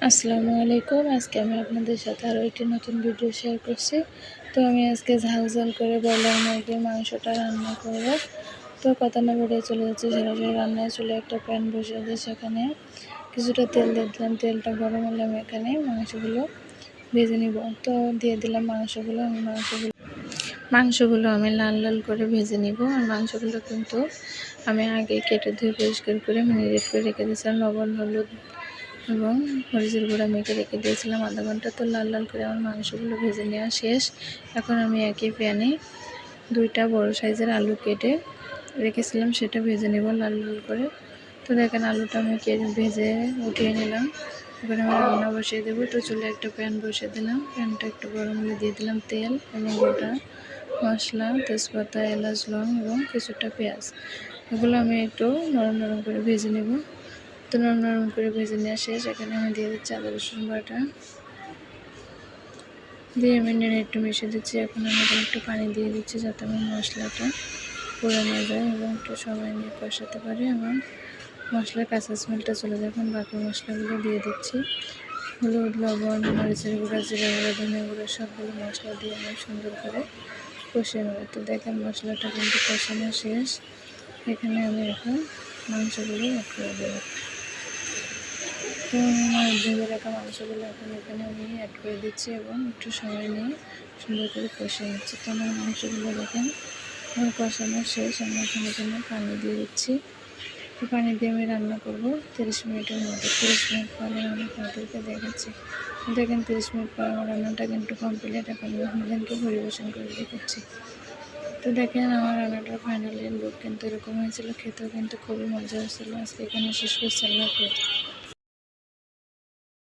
আসসালামু আলাইকুম। আজকে আমি আপনাদের সাথে আরও একটি নতুন ভিডিও শেয়ার করছি। তো আমি আজকে ঝাল ঝাল করে ব্রয়লার মুরগির মাংসটা রান্না করব। তো কথা না বেরিয়ে চলে যাচ্ছে সরাসরি রান্নায়। চলে একটা প্যান বসিয়ে দিয়ে সেখানে কিছুটা তেল দিয়ে দিলাম। তেলটা গরম হলে আমি এখানে মাংসগুলো ভেজে নিব। তো দিয়ে দিলাম মাংসগুলো আমি লাল লাল করে ভেজে নিব। আর মাংসগুলো কিন্তু আমি আগে কেটে ধুয়ে পরিষ্কার করে ম্যারিনেট করে রেখে দিয়েছিলাম। লবণ, হলুদ এবং মরিচের গুঁড়া মেখে রেখে দিয়েছিলাম আধা ঘন্টা। তো লাল লাল করে আমার মাংসগুলো ভেজে নেওয়া শেষ। এখন আমি একই প্যানে 2টা বড় সাইজের আলু কেটে রেখেছিলাম, সেটা ভেজে নেব লাল লাল করে। তো দেখেন আলুটা আমি ভেজে উঠিয়ে নিলাম। এবার আমি রান্না বসিয়ে দেবো। তো চুলে একটা প্যান বসিয়ে দিলাম। প্যানটা একটু গরম হলে দিয়ে দিলাম তেল এবং গোটা মশলা, তেজপাতা, এলাচ, লং এবং কিছুটা পেঁয়াজ। এগুলো আমি একটু নরম নরম করে ভেজে নেব। তো নরম নরম করে ভেজে নেওয়া শেষ। এখানে আমি দিয়ে দিচ্ছি আদা রসুন বাটা, দিয়ে আমি নেড়ে একটু মিশিয়ে দিচ্ছি। এখন আমি এখানে একটু পানি দিয়ে দিচ্ছি যাতে আমার মশলাটা পুড়ে না যায় এবং একটু সময় নিয়ে কষাতে পারি এবং মশলার কাঁচা স্মেলটা চলে যায়। এখন বাকি মশলাগুলো দিয়ে দিচ্ছি। হলুদ, লবণ, মরিচের গুঁড়া, জিরা গুঁড়া, ধনে গুঁড়া সবগুলো মশলা দিয়ে আমি সুন্দর করে কষিয়ে নেব। তো দেখেন মশলাটা কিন্তু কষানো শেষ। এখানে আমি এখন মাংসগুলো অ্যাড করে দেবো। তো ভেজে রাখা মাংসগুলো এখন এখানে আমি অ্যাড করে দিচ্ছি এবং একটু সময় নিয়ে সুন্দর করে কষিয়ে নিচ্ছি। তো আমার মাংসগুলো দেখেন আমার কষানো শেষ। আমি এখানে পানি দিয়ে দিচ্ছি। তো পানি দিয়ে আমি রান্না করব 30 মিনিটের মধ্যে। 30 মিনিট পরে আমি আপনাদেরকে দেখাচ্ছি। দেখেন 30 মিনিট পর আমার রান্নাটা কিন্তু কমপ্লিট। এখন আমি আপনাদেরকে পরিবেশন করে দেখাচ্ছি। তো দেখেন আমার রান্নাটার ফাইনালি লুক কিন্তু এরকম হয়েছিল। খেতেও কিন্তু খুবই মজা হয়েছিল। আজকে এখানে শেষ করছি। আল্লাহ হাফেজ।